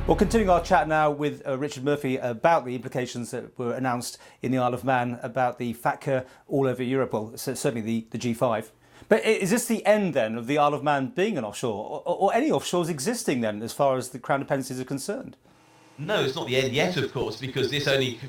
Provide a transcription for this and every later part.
Well, continuing our chat now with Richard Murphy about the implications that were announced in the Isle of Man about the FATCA all over Europe, well, certainly the G5. But is this the end then of the Isle of Man being an offshore, or any offshores existing then as far as the Crown Dependencies are concerned? No, it's not the end yet, of course, because this only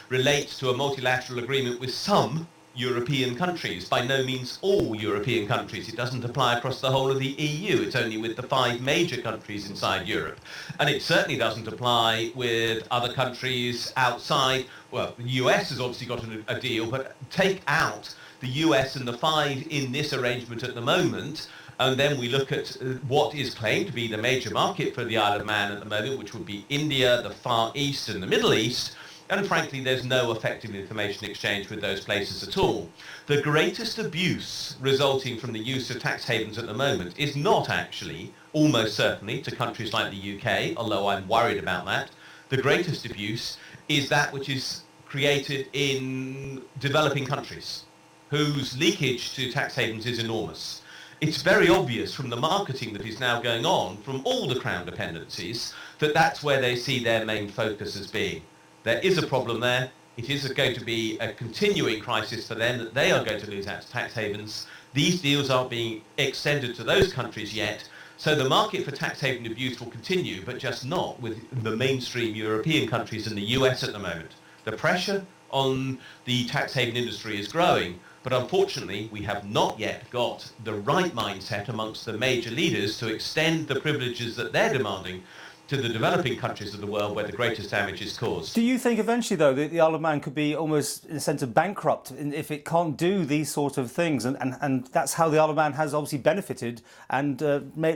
relates to a multilateral agreement with some European countries, by no means all European countries. It doesn't apply across the whole of the EU. It's only with the 5 major countries inside Europe. And it certainly doesn't apply with other countries outside. Well, the US has obviously got a deal, but take out the US and the 5 in this arrangement at the moment, and then we look at what is claimed to be the major market for the Isle of Man at the moment, which would be India, the Far East and the Middle East. And frankly, there's no effective information exchange with those places at all. The greatest abuse resulting from the use of tax havens at the moment is not actually, almost certainly, to countries like the UK, although I'm worried about that. The greatest abuse is that which is created in developing countries, whose leakage to tax havens is enormous. It's very obvious from the marketing that is now going on from all the Crown dependencies that that's where they see their main focus as being. There is a problem there. It is going to be a continuing crisis for them, that they are going to lose tax havens. These deals aren't being extended to those countries yet. So the market for tax haven abuse will continue, but just not with the mainstream European countries and the US at the moment. The pressure on the tax haven industry is growing, but unfortunately we have not yet got the right mindset amongst the major leaders to extend the privileges that they're demanding to the developing countries of the world where the greatest damage is caused. Do you think eventually, though, that the Isle of Man could be almost, in a sense, of bankrupt if it can't do these sort of things? And that's how the Isle of Man has obviously benefited and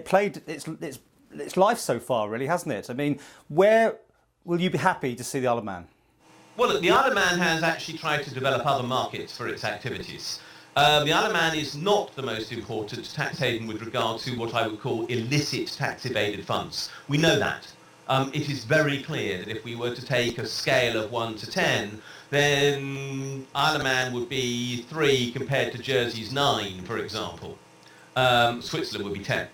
played its life so far, really, hasn't it? I mean, where will you be happy to see the Isle of Man? Well, the Isle of Man has actually tried to develop other markets for its activities. The Isle of Man is not the most important tax haven with regard to what I would call illicit tax evaded funds. We know that. It is very clear that if we were to take a scale of 1 to 10, then Isle of Man would be 3 compared to Jersey's 9, for example. Switzerland would be 10.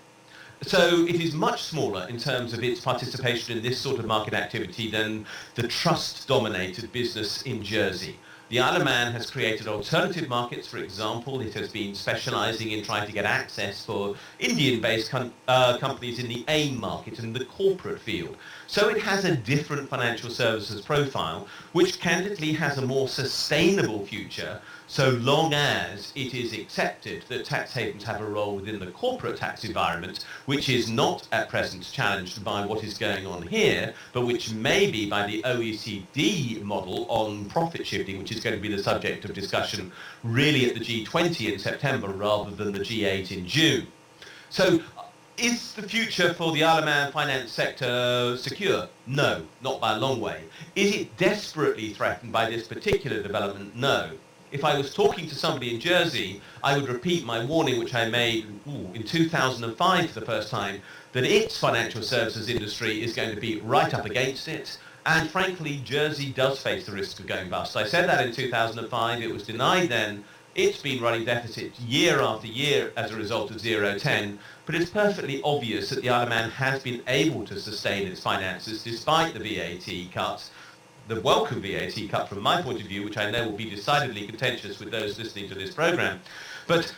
So it is much smaller in terms of its participation in this sort of market activity than the trust-dominated business in Jersey. The Isle of Man has created alternative markets. For example, it has been specialising in trying to get access for Indian-based companies in the AIM market and the corporate field. So it has a different financial services profile, which candidly has a more sustainable future, so long as it is accepted that tax havens have a role within the corporate tax environment, which is not at present challenged by what is going on here, but which may be by the OECD model on profit shifting, which is going to be the subject of discussion really at the G20 in September rather than the G8 in June. So is the future for the Isle of Man finance sector secure? No, not by a long way. Is it desperately threatened by this particular development? No. If I was talking to somebody in Jersey, I would repeat my warning, which I made in 2005 for the first time, that its financial services industry is going to be right up against it. And frankly, Jersey does face the risk of going bust. I said that in 2005. It was denied then. It's been running deficits year after year as a result of 0-10. But it's perfectly obvious that the Isle of Man has been able to sustain its finances despite the VAT cuts. The welcome VAT cut from my point of view, which I know will be decidedly contentious with those listening to this programme. But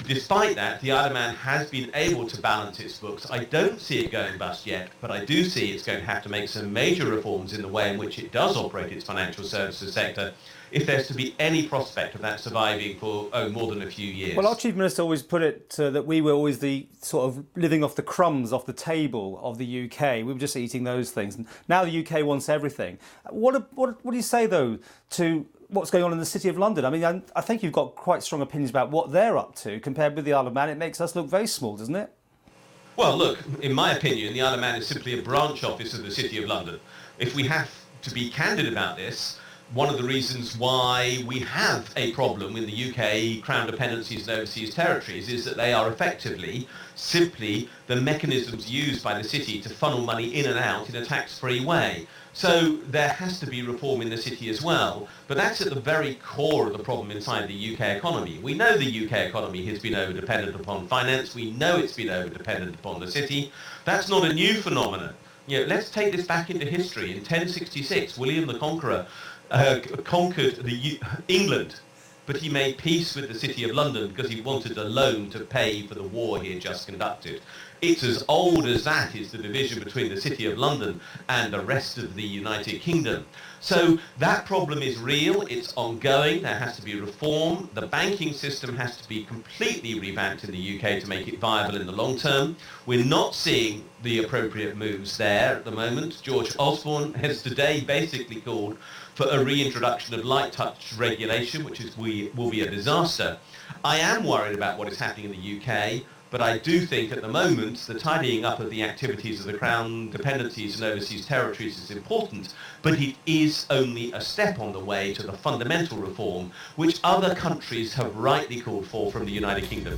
despite that, the Isle of Man has been able to balance its books. I don't see it going bust yet, but I do see it's going to have to make some major reforms in the way in which it does operate its financial services sector if there's to be any prospect of that surviving for more than a few years. Well, our Chief Minister always put it that we were always the sort of living off the crumbs off the table of the UK. We were just eating those things. And now the UK wants everything. What do you say, though, to what's going on in the City of London? I mean, I think you've got quite strong opinions about what they're up to compared with the Isle of Man. It makes us look very small, doesn't it? Well, look, in my opinion, the Isle of Man is simply a branch office of the City of London. If we have to be candid about this, one of the reasons why we have a problem in the UK Crown dependencies and overseas territories is that they are effectively simply the mechanisms used by the city to funnel money in and out in a tax-free way. So there has to be reform in the city as well, but that's at the very core of the problem inside the UK economy. We know the UK economy has been over-dependent upon finance. We know it's been over-dependent upon the city. That's not a new phenomenon. Let's take this back into history. In 1066, William the Conqueror conquered England, but he made peace with the City of London because he wanted a loan to pay for the war he had just conducted. It's as old as that is the division between the City of London and the rest of the United Kingdom. So that problem is real, it's ongoing, there has to be reform, the banking system has to be completely revamped in the UK to make it viable in the long term. We're not seeing the appropriate moves there at the moment. George Osborne has today basically called for a reintroduction of light touch regulation, which will be a disaster. I am worried about what is happening in the UK, but I do think at the moment the tidying up of the activities of the Crown dependencies and overseas territories is important, but it is only a step on the way to the fundamental reform which other countries have rightly called for from the United Kingdom.